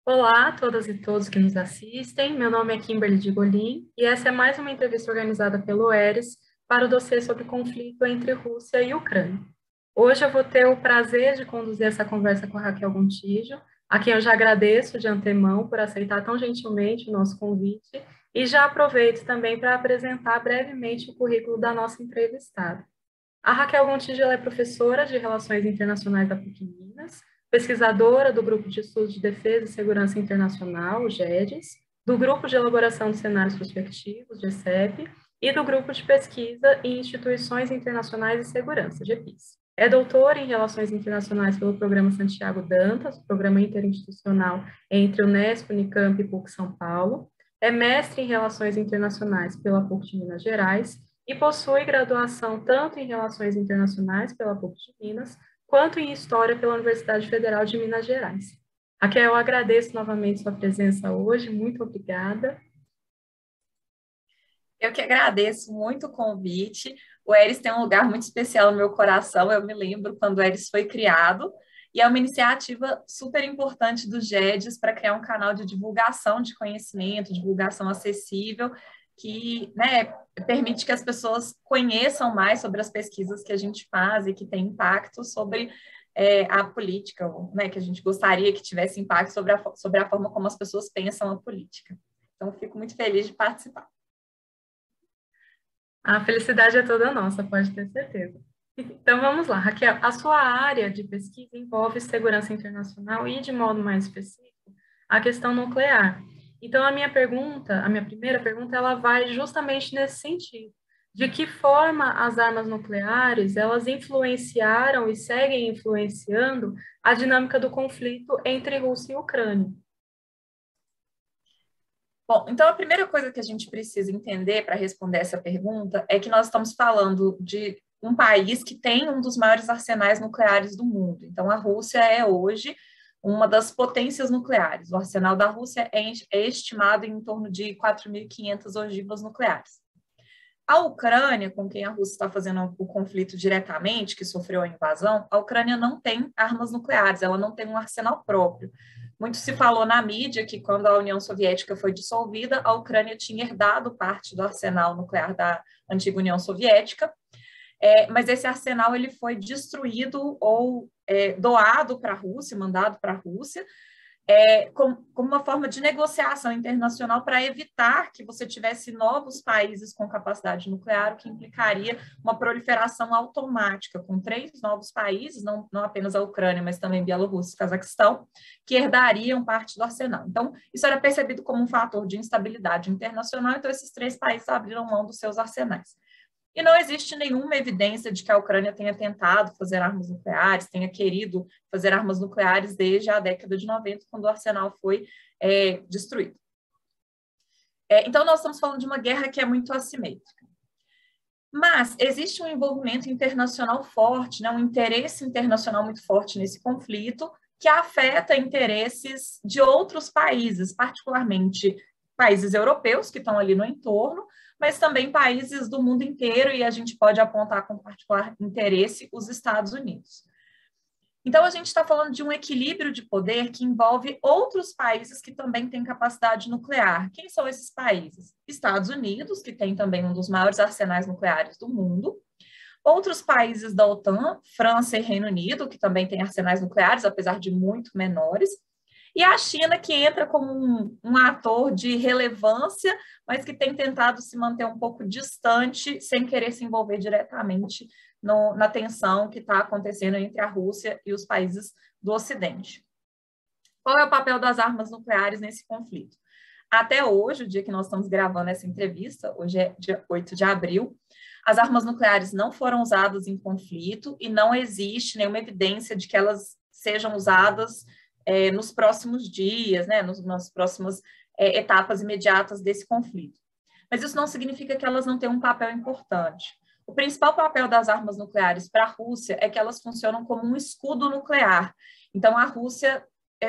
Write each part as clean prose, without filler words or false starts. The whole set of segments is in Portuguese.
Olá a todas e todos que nos assistem. Meu nome é Kimberly de Golim e essa é mais uma entrevista organizada pelo ERES para o dossiê sobre o conflito entre Rússia e Ucrânia. Hoje eu vou ter o prazer de conduzir essa conversa com a Raquel Gontijo, a quem eu já agradeço de antemão por aceitar tão gentilmente o nosso convite e já aproveito também para apresentar brevemente o currículo da nossa entrevistada. A Raquel Gontijo ela é professora de Relações Internacionais da PUC Minas, pesquisadora do Grupo de Estudos de Defesa e Segurança Internacional, o GEDES, do Grupo de Elaboração de Cenários Prospectivos, GECEP, e do Grupo de Pesquisa em Instituições Internacionais de Segurança, GEPIS. É doutora em Relações Internacionais pelo Programa Santiago Dantas, programa interinstitucional entre Unesp, Unicamp e PUC São Paulo. É mestre em Relações Internacionais pela PUC de Minas Gerais e possui graduação tanto em Relações Internacionais pela PUC de Minas, quanto em História pela Universidade Federal de Minas Gerais. Raquel, eu agradeço novamente sua presença hoje, muito obrigada. Eu que agradeço muito o convite. O Eres tem um lugar muito especial no meu coração. Eu me lembro quando o Eres foi criado, e é uma iniciativa super importante do GEDES para criar um canal de divulgação de conhecimento, divulgação acessível, que, permite que as pessoas conheçam mais sobre as pesquisas que a gente faz e que tem impacto sobre a política, né, que a gente gostaria que tivesse impacto sobre a forma como as pessoas pensam a política. Então, fico muito feliz de participar. A felicidade é toda nossa, pode ter certeza. Então vamos lá, Raquel. A sua área de pesquisa envolve segurança internacional e, de modo mais específico, a questão nuclear. Então a minha primeira pergunta, ela vai justamente nesse sentido. De que forma as armas nucleares, elas influenciaram e seguem influenciando a dinâmica do conflito entre Rússia e Ucrânia? Bom, então a primeira coisa que a gente precisa entender para responder essa pergunta é que nós estamos falando de um país que tem um dos maiores arsenais nucleares do mundo. Então, a Rússia é hoje uma das potências nucleares. O arsenal da Rússia é estimado em torno de 4.500 ogivas nucleares. A Ucrânia, com quem a Rússia está fazendo o conflito diretamente, que sofreu a invasão, a Ucrânia não tem armas nucleares, ela não tem um arsenal próprio. Muito se falou na mídia que, quando a União Soviética foi dissolvida, a Ucrânia tinha herdado parte do arsenal nuclear da antiga União Soviética, mas esse arsenal ele foi destruído ou doado para a Rússia, mandado para a Rússia, como uma forma de negociação internacional para evitar que você tivesse novos países com capacidade nuclear, o que implicaria uma proliferação automática, com 3 novos países, não apenas a Ucrânia, mas também Bielorrússia e Cazaquistão, que herdariam parte do arsenal. Então, isso era percebido como um fator de instabilidade internacional, então esses 3 países abriram mão dos seus arsenais. E não existe nenhuma evidência de que a Ucrânia tenha tentado fazer armas nucleares, tenha querido fazer armas nucleares desde a década de 90, quando o arsenal foi destruído. Então, nós estamos falando de uma guerra que é muito assimétrica. Mas existe um envolvimento internacional forte, né, um interesse internacional muito forte nesse conflito, que afeta interesses de outros países, particularmente países europeus que estão ali no entorno, mas também países do mundo inteiro, e a gente pode apontar com particular interesse os Estados Unidos. Então, a gente está falando de um equilíbrio de poder que envolve outros países que também têm capacidade nuclear. Quem são esses países? Estados Unidos, que tem também um dos maiores arsenais nucleares do mundo. Outros países da OTAN, França e Reino Unido, que também têm arsenais nucleares, apesar de muito menores. E a China, que entra como um ator de relevância, mas que tem tentado se manter um pouco distante, sem querer se envolver diretamente na tensão que está acontecendo entre a Rússia e os países do Ocidente. Qual é o papel das armas nucleares nesse conflito? Até hoje, o dia que nós estamos gravando essa entrevista, hoje é dia 8 de abril, as armas nucleares não foram usadas em conflito e não existe nenhuma evidência de que elas sejam usadas nos próximos dias, né, nas próximas etapas imediatas desse conflito. Mas isso não significa que elas não tenham um papel importante. O principal papel das armas nucleares para a Rússia é que elas funcionam como um escudo nuclear. Então, a Rússia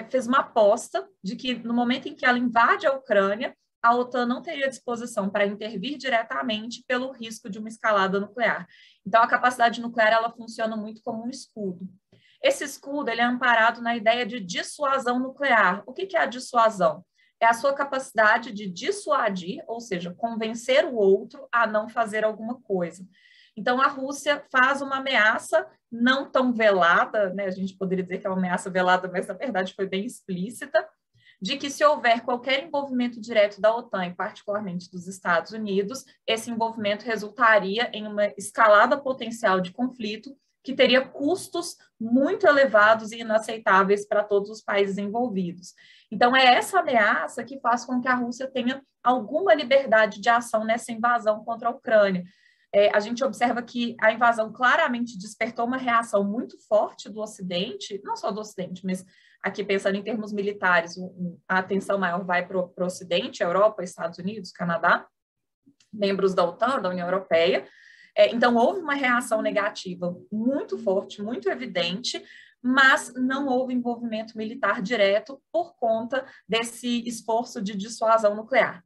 fez uma aposta de que, no momento em que ela invade a Ucrânia, a OTAN não teria disposição para intervir diretamente pelo risco de uma escalada nuclear. Então, a capacidade nuclear ela funciona muito como um escudo. Esse escudo ele é amparado na ideia de dissuasão nuclear. O que é a dissuasão? É a sua capacidade de dissuadir, ou seja, convencer o outro a não fazer alguma coisa. Então, a Rússia faz uma ameaça não tão velada, né? A gente poderia dizer que é uma ameaça velada, mas na verdade foi bem explícita, de que se houver qualquer envolvimento direto da OTAN, e particularmente dos Estados Unidos, esse envolvimento resultaria em uma escalada potencial de conflito que teria custos muito elevados e inaceitáveis para todos os países envolvidos. Então, é essa ameaça que faz com que a Rússia tenha alguma liberdade de ação nessa invasão contra a Ucrânia. A gente observa que a invasão claramente despertou uma reação muito forte do Ocidente, não só do Ocidente, mas aqui pensando em termos militares, a atenção maior vai para o Ocidente, Europa, Estados Unidos, Canadá, membros da OTAN, da União Europeia. Então, houve uma reação negativa muito forte, muito evidente, mas não houve envolvimento militar direto por conta desse esforço de dissuasão nuclear.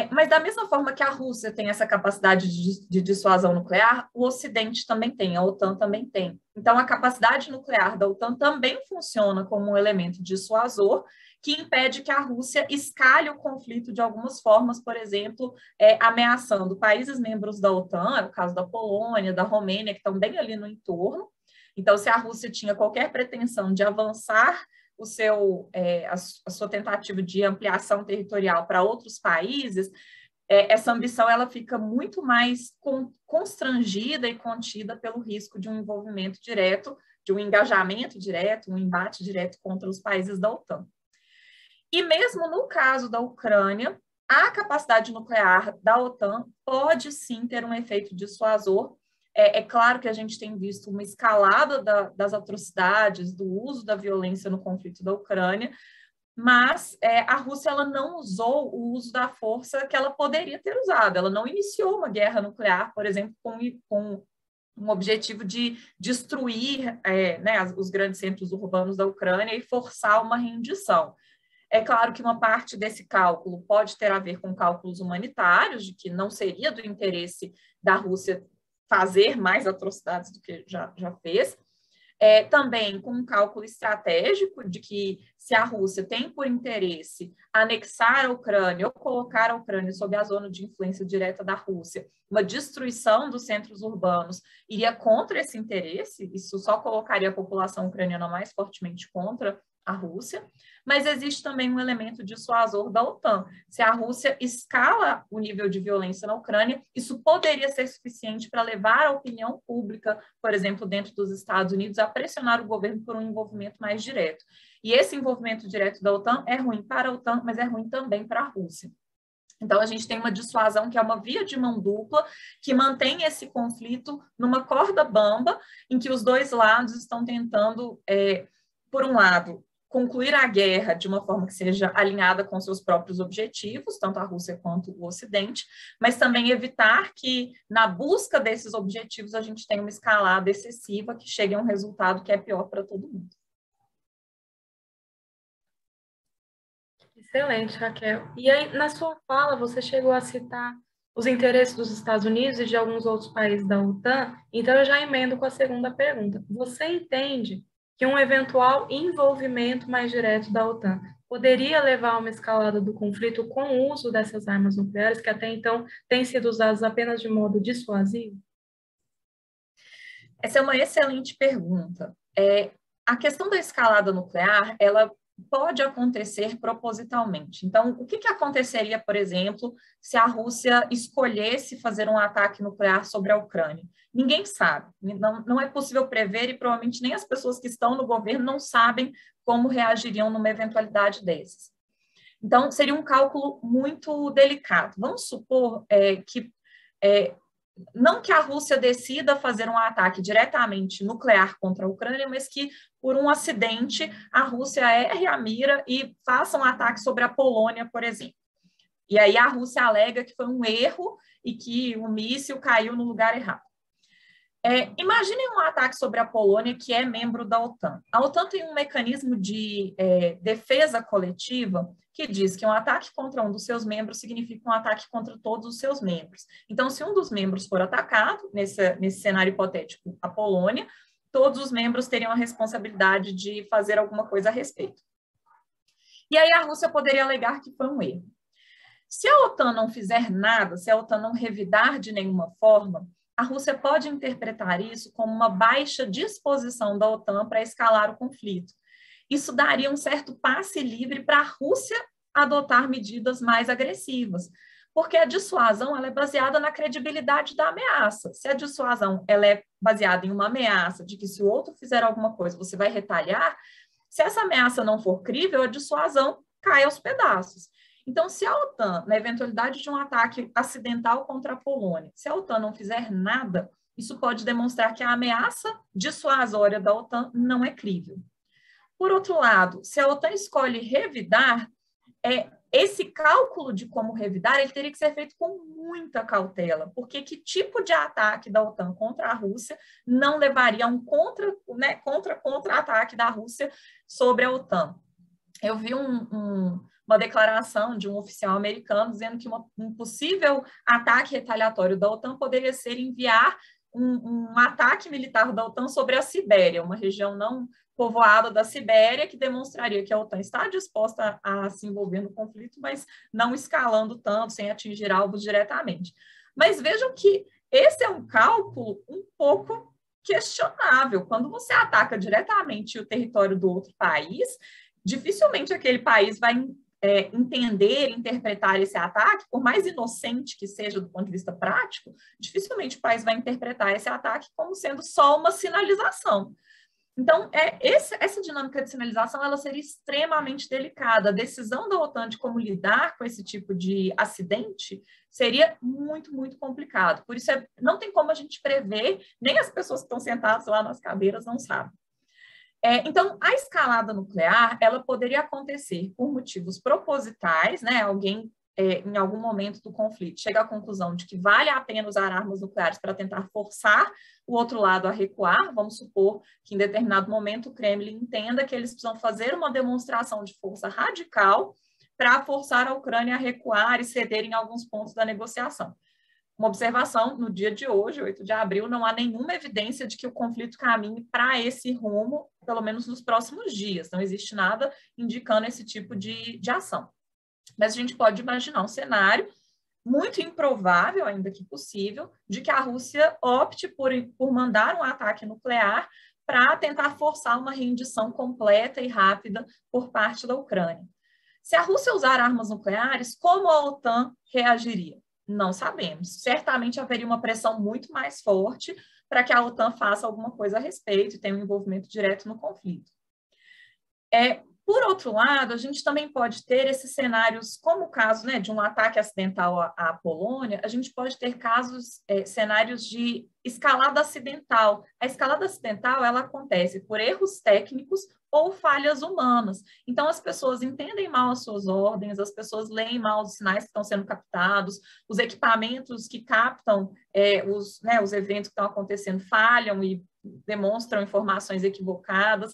Mas da mesma forma que a Rússia tem essa capacidade de dissuasão nuclear, o Ocidente também tem, a OTAN também tem. Então, a capacidade nuclear da OTAN também funciona como um elemento dissuasor que impede que a Rússia escale o conflito de algumas formas, por exemplo, ameaçando países membros da OTAN, é o caso da Polônia, da Romênia, que estão bem ali no entorno. Então, se a Rússia tinha qualquer pretensão de avançar a sua tentativa de ampliação territorial para outros países, essa ambição ela fica muito mais constrangida e contida pelo risco de um envolvimento direto, de um engajamento direto, um embate direto contra os países da OTAN. E mesmo no caso da Ucrânia, a capacidade nuclear da OTAN pode sim ter um efeito dissuasor. É claro que a gente tem visto uma escalada das atrocidades, do uso da violência no conflito da Ucrânia, mas a Rússia ela não usou o uso da força que ela poderia ter usado. Ela não iniciou uma guerra nuclear, por exemplo, com um objetivo de destruir né, os grandes centros urbanos da Ucrânia e forçar uma rendição. É claro que uma parte desse cálculo pode ter a ver com cálculos humanitários, de que não seria do interesse da Rússia fazer mais atrocidades do que já fez. Também com um cálculo estratégico de que se a Rússia tem por interesse anexar a Ucrânia ou colocar a Ucrânia sob a zona de influência direta da Rússia, uma destruição dos centros urbanos iria contra esse interesse, isso só colocaria a população ucraniana mais fortemente contra a Rússia, mas existe também um elemento dissuasor da OTAN. Se a Rússia escala o nível de violência na Ucrânia, isso poderia ser suficiente para levar a opinião pública, por exemplo, dentro dos Estados Unidos, a pressionar o governo por um envolvimento mais direto. E esse envolvimento direto da OTAN é ruim para a OTAN, mas é ruim também para a Rússia. Então, a gente tem uma dissuasão que é uma via de mão dupla, que mantém esse conflito numa corda bamba, em que os dois lados estão tentando, por um lado, concluir a guerra de uma forma que seja alinhada com seus próprios objetivos, tanto a Rússia quanto o Ocidente, mas também evitar que, na busca desses objetivos, a gente tenha uma escalada excessiva que chegue a um resultado que é pior para todo mundo. Excelente, Raquel. E aí, na sua fala, você chegou a citar os interesses dos Estados Unidos e de alguns outros países da OTAN, então eu já emendo com a segunda pergunta. Você entende que um eventual envolvimento mais direto da OTAN poderia levar a uma escalada do conflito com o uso dessas armas nucleares, que até então têm sido usadas apenas de modo dissuasivo? Essa é uma excelente pergunta. A questão da escalada nuclear, ela pode acontecer propositalmente. Então, o que aconteceria, por exemplo, se a Rússia escolhesse fazer um ataque nuclear sobre a Ucrânia? Ninguém sabe, não é possível prever e provavelmente nem as pessoas que estão no governo não sabem como reagiriam numa eventualidade dessas. Então, seria um cálculo muito delicado. Vamos supor que não que a Rússia decida fazer um ataque diretamente nuclear contra a Ucrânia, mas que, por um acidente, a Rússia erre a mira e faça um ataque sobre a Polônia, por exemplo. E aí a Rússia alega que foi um erro e que o míssil caiu no lugar errado. Imaginem um ataque sobre a Polônia, que é membro da OTAN. A OTAN tem um mecanismo de defesa coletiva que diz que um ataque contra um dos seus membros significa um ataque contra todos os seus membros. Então, se um dos membros for atacado, nesse cenário hipotético, a Polônia, todos os membros teriam a responsabilidade de fazer alguma coisa a respeito. E aí a Rússia poderia alegar que foi um erro. Se a OTAN não fizer nada, se a OTAN não revidar de nenhuma forma, a Rússia pode interpretar isso como uma baixa disposição da OTAN para escalar o conflito. Isso daria um certo passe livre para a Rússia adotar medidas mais agressivas, porque a dissuasão ela é baseada na credibilidade da ameaça. Se a dissuasão ela é baseada em uma ameaça de que se o outro fizer alguma coisa, você vai retaliar, se essa ameaça não for crível, a dissuasão cai aos pedaços. Então, se a OTAN, na eventualidade de um ataque acidental contra a Polônia, se a OTAN não fizer nada, isso pode demonstrar que a ameaça dissuasória da OTAN não é crível. Por outro lado, se a OTAN escolhe revidar, esse cálculo de como revidar, ele teria que ser feito com muita cautela, porque que tipo de ataque da OTAN contra a Rússia não levaria a um contra-ataque da Rússia sobre a OTAN? Eu vi uma declaração de um oficial americano dizendo que um possível ataque retaliatório da OTAN poderia ser enviar um ataque militar da OTAN sobre a Sibéria, uma região não povoada da Sibéria, que demonstraria que a OTAN está disposta a se envolver no conflito, mas não escalando tanto, sem atingir alvos diretamente. Mas vejam que esse é um cálculo um pouco questionável. Quando você ataca diretamente o território do outro país, dificilmente aquele país vai entender, interpretar esse ataque, por mais inocente que seja do ponto de vista prático, dificilmente o país vai interpretar esse ataque como sendo só uma sinalização. Então, essa dinâmica de sinalização ela seria extremamente delicada. A decisão da OTAN de como lidar com esse tipo de acidente seria muito, muito complicado. Por isso, não tem como a gente prever, nem as pessoas que estão sentadas lá nas cadeiras não sabem. Então, a escalada nuclear, ela poderia acontecer por motivos propositais, né? Alguém, em algum momento do conflito, chega à conclusão de que vale a pena usar armas nucleares para tentar forçar o outro lado a recuar. Vamos supor que, em determinado momento, o Kremlin entenda que eles precisam fazer uma demonstração de força radical para forçar a Ucrânia a recuar e ceder em alguns pontos da negociação. Uma observação, no dia de hoje, 8 de abril, não há nenhuma evidência de que o conflito caminhe para esse rumo, pelo menos nos próximos dias. Não existe nada indicando esse tipo de ação. Mas a gente pode imaginar um cenário muito improvável, ainda que possível, de que a Rússia opte por mandar um ataque nuclear para tentar forçar uma rendição completa e rápida por parte da Ucrânia. Se a Rússia usar armas nucleares, como a OTAN reagiria? Não sabemos. Certamente haveria uma pressão muito mais forte para que a OTAN faça alguma coisa a respeito e tenha um envolvimento direto no conflito. Por outro lado, a gente também pode ter esses cenários, como o caso, né, de um ataque acidental à Polônia, a gente pode ter cenários de escalada acidental. A escalada acidental, ela acontece por erros técnicos ou falhas humanas. Então, as pessoas entendem mal as suas ordens, as pessoas leem mal os sinais que estão sendo captados, os equipamentos que captam os eventos que estão acontecendo falham e demonstram informações equivocadas.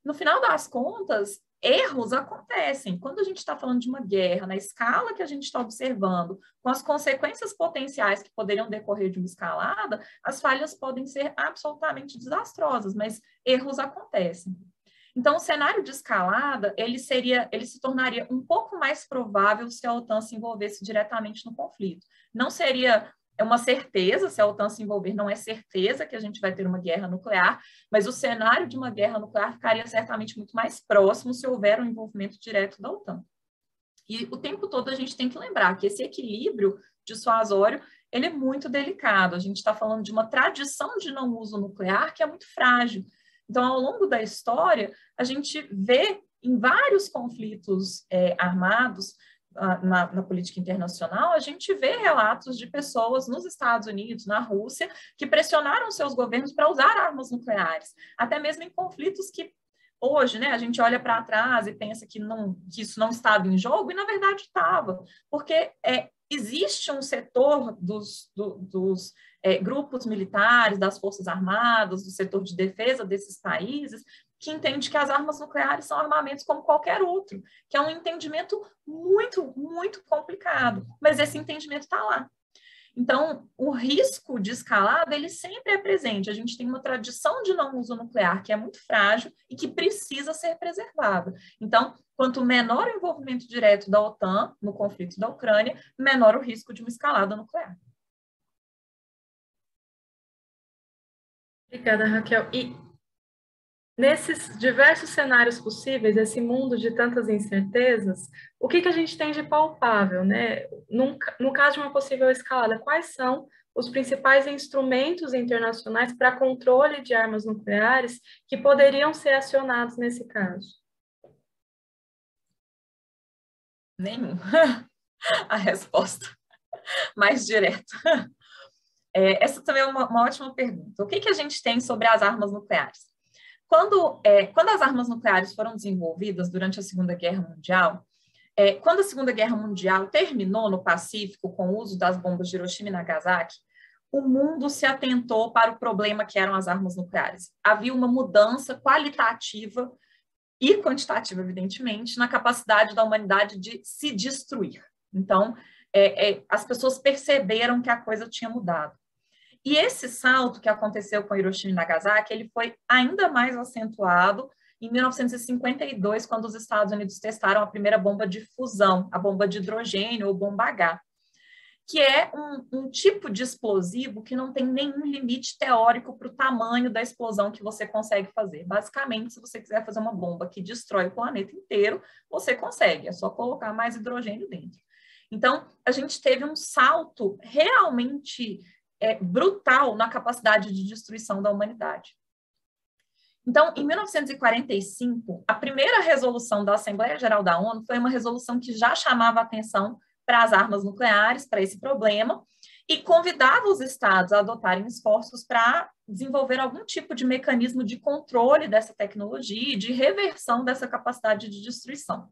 No final das contas, erros acontecem. Quando a gente está falando de uma guerra, na escala que a gente está observando, com as consequências potenciais que poderiam decorrer de uma escalada, as falhas podem ser absolutamente desastrosas, mas erros acontecem. Então, o cenário de escalada, ele se tornaria um pouco mais provável se a OTAN se envolvesse diretamente no conflito. Não seria uma certeza, se a OTAN se envolver, não é certeza que a gente vai ter uma guerra nuclear, mas o cenário de uma guerra nuclear ficaria certamente muito mais próximo se houver um envolvimento direto da OTAN. E o tempo todo a gente tem que lembrar que esse equilíbrio dissuasório, ele é muito delicado. A gente está falando de uma tradição de não uso nuclear que é muito frágil. Então, ao longo da história, a gente vê em vários conflitos armados, na política internacional, a gente vê relatos de pessoas nos Estados Unidos, na Rússia, que pressionaram seus governos para usar armas nucleares, até mesmo em conflitos que hoje, né, a gente olha para trás e pensa que isso não estava em jogo, e na verdade estava, porque existe um setor dos grupos militares, das forças armadas, do setor de defesa desses países, que entende que as armas nucleares são armamentos como qualquer outro, que é um entendimento muito, muito complicado, mas esse entendimento está lá. Então, o risco de escalada, ele sempre é presente. A gente tem uma tradição de não uso nuclear que é muito frágil e que precisa ser preservada. Então, quanto menor o envolvimento direto da OTAN no conflito da Ucrânia, menor o risco de uma escalada nuclear. Obrigada, Raquel. E nesses diversos cenários possíveis, esse mundo de tantas incertezas, o que a gente tem de palpável, né? No caso de uma possível escalada, quais são os principais instrumentos internacionais para controle de armas nucleares que poderiam ser acionados nesse caso? Nenhum. A resposta mais direta. Essa também é uma ótima pergunta. O que a gente tem sobre as armas nucleares? Quando as armas nucleares foram desenvolvidas durante a Segunda Guerra Mundial, quando a Segunda Guerra Mundial terminou no Pacífico com o uso das bombas de Hiroshima e Nagasaki, o mundo se atentou para o problema que eram as armas nucleares. Havia uma mudança qualitativa e quantitativa, evidentemente, na capacidade da humanidade de se destruir. Então, as pessoas perceberam que a coisa tinha mudado. E esse salto que aconteceu com Hiroshima e Nagasaki, ele foi ainda mais acentuado em 1952, quando os Estados Unidos testaram a primeira bomba de fusão, a bomba de hidrogênio, ou bomba H, que é um tipo de explosivo que não tem nenhum limite teórico para o tamanho da explosão que você consegue fazer. Basicamente, se você quiser fazer uma bomba que destrói o planeta inteiro, você consegue, é só colocar mais hidrogênio dentro. Então, a gente teve um salto realmente brutal na capacidade de destruição da humanidade. Então, em 1945, a primeira resolução da Assembleia Geral da ONU foi uma resolução que já chamava atenção para as armas nucleares, para esse problema, e convidava os estados a adotarem esforços para desenvolver algum tipo de mecanismo de controle dessa tecnologia e de reversão dessa capacidade de destruição.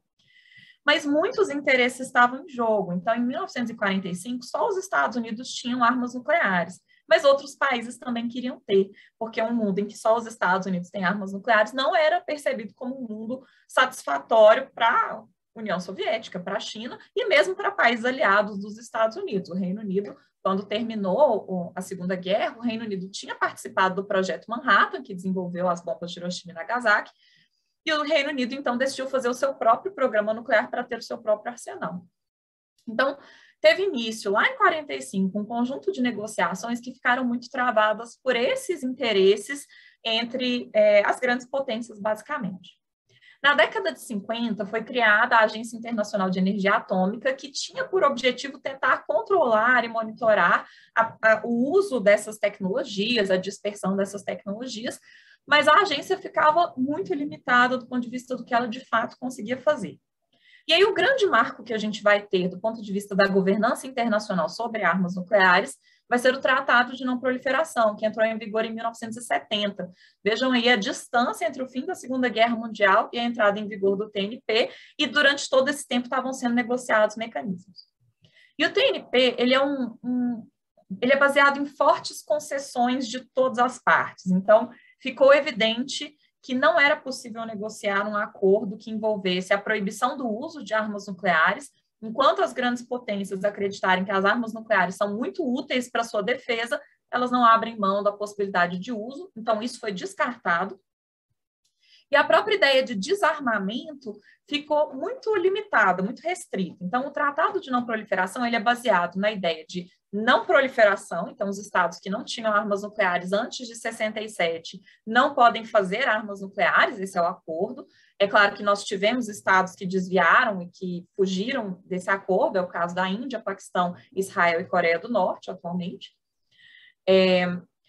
Mas muitos interesses estavam em jogo. Então, em 1945, só os Estados Unidos tinham armas nucleares, mas outros países também queriam ter, porque um mundo em que só os Estados Unidos têm armas nucleares não era percebido como um mundo satisfatório para a União Soviética, para a China e mesmo para países aliados dos Estados Unidos. O Reino Unido, quando terminou a Segunda Guerra, o Reino Unido tinha participado do Projeto Manhattan, que desenvolveu as bombas de Hiroshima e Nagasaki, e o Reino Unido, então, decidiu fazer o seu próprio programa nuclear para ter o seu próprio arsenal. Então, teve início, lá em 1945, um conjunto de negociações que ficaram muito travadas por esses interesses entre as grandes potências, basicamente. Na década de 50, foi criada a Agência Internacional de Energia Atômica, que tinha por objetivo tentar controlar e monitorar o uso dessas tecnologias, a dispersão dessas tecnologias, mas a agência ficava muito limitada do ponto de vista do que ela de fato conseguia fazer. E aí o grande marco que a gente vai ter do ponto de vista da governança internacional sobre armas nucleares vai ser o Tratado de Não Proliferação, que entrou em vigor em 1970. Vejam aí a distância entre o fim da Segunda Guerra Mundial e a entrada em vigor do TNP, e durante todo esse tempo estavam sendo negociados mecanismos. E o TNP, ele é baseado em fortes concessões de todas as partes. Então, ficou evidente que não era possível negociar um acordo que envolvesse a proibição do uso de armas nucleares, enquanto as grandes potências acreditarem que as armas nucleares são muito úteis para sua defesa, elas não abrem mão da possibilidade de uso, então isso foi descartado. E a própria ideia de desarmamento ficou muito limitada, muito restrita. Então, o Tratado de Não Proliferação ele é baseado na ideia de não proliferação, então os estados que não tinham armas nucleares antes de 67 não podem fazer armas nucleares, esse é o acordo. É claro que nós tivemos estados que desviaram e que fugiram desse acordo, é o caso da Índia, Paquistão, Israel e Coreia do Norte, atualmente.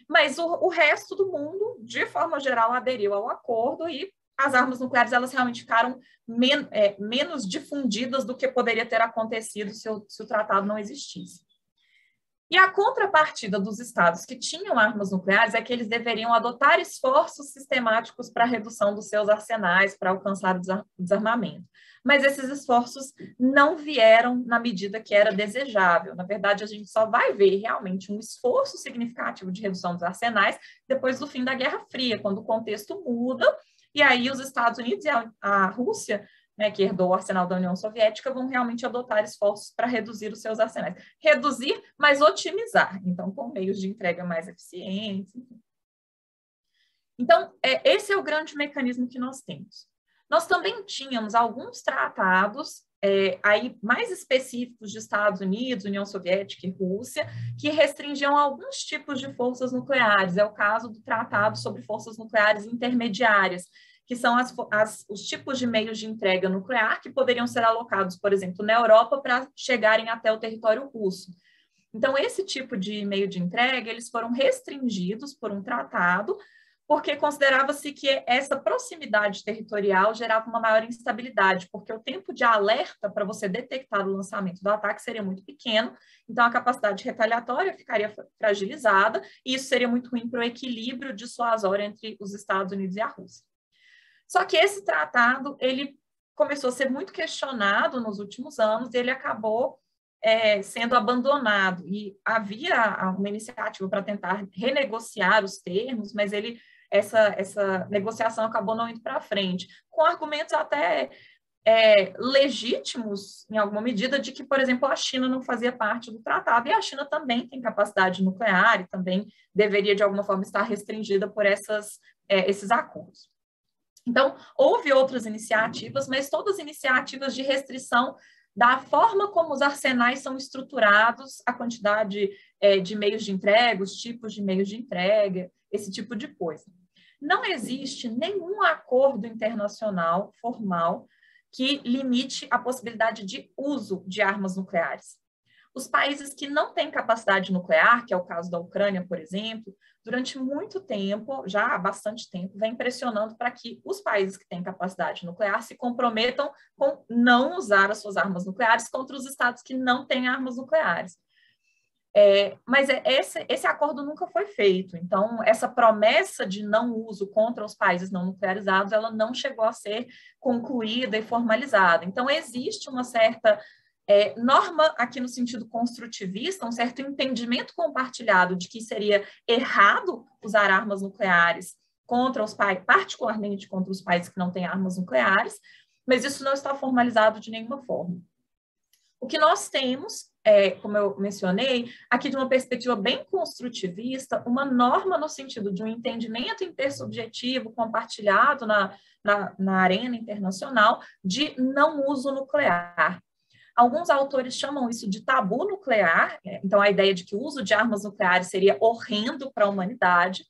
Mas o resto do mundo, de forma geral, aderiu ao acordo e as armas nucleares elas realmente ficaram menos difundidas do que poderia ter acontecido se o tratado não existisse. E a contrapartida dos estados que tinham armas nucleares é que eles deveriam adotar esforços sistemáticos para a redução dos seus arsenais, para alcançar o desarmamento. Mas esses esforços não vieram na medida que era desejável. Na verdade, a gente só vai ver realmente um esforço significativo de redução dos arsenais depois do fim da Guerra Fria, quando o contexto muda, e aí os Estados Unidos e a Rússia né, que herdou o arsenal da União Soviética, vão realmente adotar esforços para reduzir os seus arsenais. Reduzir, mas otimizar, então, com meios de entrega mais eficientes. Então, esse é o grande mecanismo que nós temos. Nós também tínhamos alguns tratados aí mais específicos de Estados Unidos, União Soviética e Rússia, que restringiam alguns tipos de forças nucleares. É o caso do Tratado sobre Forças Nucleares Intermediárias, que são os tipos de meios de entrega nuclear que poderiam ser alocados, por exemplo, na Europa para chegarem até o território russo. Então, esse tipo de meio de entrega, eles foram restringidos por um tratado, porque considerava-se que essa proximidade territorial gerava uma maior instabilidade, porque o tempo de alerta para você detectar o lançamento do ataque seria muito pequeno, então a capacidade retaliatória ficaria fragilizada, e isso seria muito ruim para o equilíbrio dissuasório entre os Estados Unidos e a Rússia. Só que esse tratado, ele começou a ser muito questionado nos últimos anos, e ele acabou sendo abandonado, e havia uma iniciativa para tentar renegociar os termos, mas essa negociação acabou não indo para frente, com argumentos até legítimos, em alguma medida, de que, por exemplo, a China não fazia parte do tratado, e a China também tem capacidade nuclear e também deveria, de alguma forma, estar restringida por esses acordos. Então, houve outras iniciativas, mas todas iniciativas de restrição da forma como os arsenais são estruturados, a quantidade de meios de entrega, os tipos de meios de entrega, esse tipo de coisa. Não existe nenhum acordo internacional formal que limite a possibilidade de uso de armas nucleares. Os países que não têm capacidade nuclear, que é o caso da Ucrânia, por exemplo, durante muito tempo, já há bastante tempo, vem pressionando para que os países que têm capacidade nuclear se comprometam com não usar as suas armas nucleares contra os estados que não têm armas nucleares. Mas esse acordo nunca foi feito. Então, essa promessa de não uso contra os países não nuclearizados, ela não chegou a ser concluída e formalizada. Então, existe uma certa norma aqui no sentido construtivista, um certo entendimento compartilhado de que seria errado usar armas nucleares contra os países, particularmente contra os países que não têm armas nucleares, mas isso não está formalizado de nenhuma forma. O que nós temos, como eu mencionei, aqui de uma perspectiva bem construtivista, uma norma no sentido de um entendimento intersubjetivo compartilhado na arena internacional de não uso nuclear. Alguns autores chamam isso de tabu nuclear, então a ideia de que o uso de armas nucleares seria horrendo para a humanidade,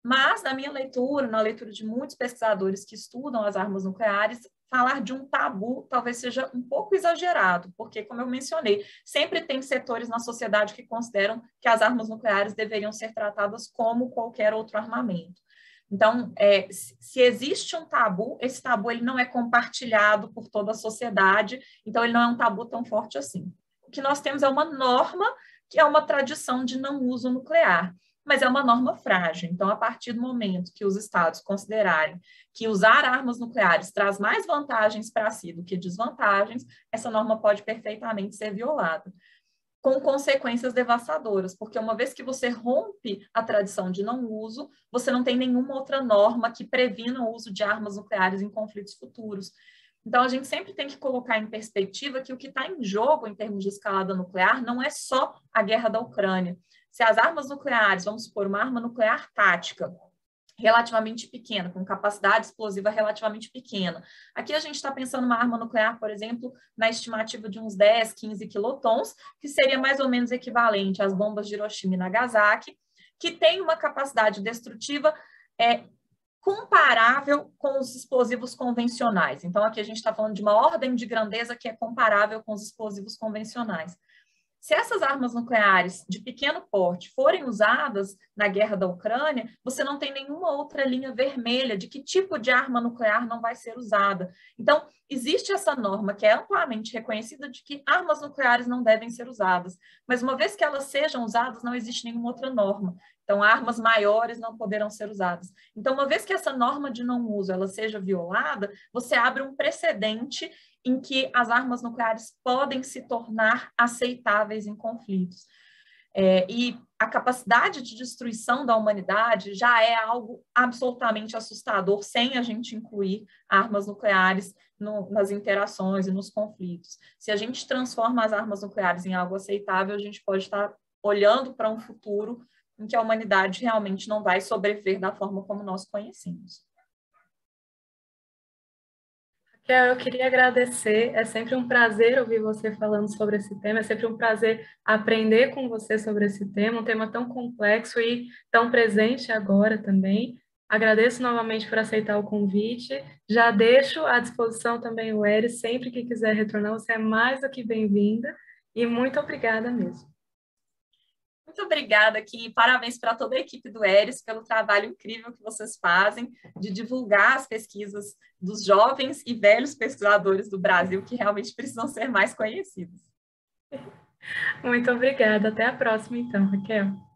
mas na minha leitura, na leitura de muitos pesquisadores que estudam as armas nucleares, falar de um tabu talvez seja um pouco exagerado, porque, como eu mencionei, sempre tem setores na sociedade que consideram que as armas nucleares deveriam ser tratadas como qualquer outro armamento. Então, se existe um tabu, esse tabu ele não é compartilhado por toda a sociedade, então ele não é um tabu tão forte assim. O que nós temos é uma norma, que é uma tradição de não uso nuclear, mas é uma norma frágil. Então, a partir do momento que os estados considerarem que usar armas nucleares traz mais vantagens para si do que desvantagens, essa norma pode perfeitamente ser violada, com consequências devastadoras, porque uma vez que você rompe a tradição de não uso, você não tem nenhuma outra norma que previna o uso de armas nucleares em conflitos futuros. Então, a gente sempre tem que colocar em perspectiva que o que está em jogo em termos de escalada nuclear não é só a guerra da Ucrânia. Se as armas nucleares, vamos supor, uma arma nuclear tática, relativamente pequena, com capacidade explosiva relativamente pequena. Aqui a gente está pensando numa arma nuclear, por exemplo, na estimativa de uns 10, 15 quilotons, que seria mais ou menos equivalente às bombas de Hiroshima e Nagasaki, que tem uma capacidade destrutiva comparável com os explosivos convencionais. Então, aqui a gente está falando de uma ordem de grandeza que é comparável com os explosivos convencionais. Se essas armas nucleares de pequeno porte forem usadas na guerra da Ucrânia, você não tem nenhuma outra linha vermelha de que tipo de arma nuclear não vai ser usada. Então, existe essa norma que é amplamente reconhecida de que armas nucleares não devem ser usadas, mas uma vez que elas sejam usadas, não existe nenhuma outra norma. Então, armas maiores não poderão ser usadas. Então, uma vez que essa norma de não uso ela seja violada, você abre um precedente em que as armas nucleares podem se tornar aceitáveis em conflitos. E a capacidade de destruição da humanidade já é algo absolutamente assustador, sem a gente incluir armas nucleares nas interações e nos conflitos. Se a gente transforma as armas nucleares em algo aceitável, a gente pode estar olhando para um futuro em que a humanidade realmente não vai sobreviver da forma como nós conhecemos. Raquel, eu queria agradecer, é sempre um prazer ouvir você falando sobre esse tema, é sempre um prazer aprender com você sobre esse tema, um tema tão complexo e tão presente agora também. Agradeço novamente por aceitar o convite, já deixo à disposição também o Eris, sempre que quiser retornar, você é mais do que bem-vinda, e muito obrigada mesmo. Muito obrigada aqui, parabéns para toda a equipe do ERES pelo trabalho incrível que vocês fazem de divulgar as pesquisas dos jovens e velhos pesquisadores do Brasil que realmente precisam ser mais conhecidos. Muito obrigada, até a próxima então, Raquel.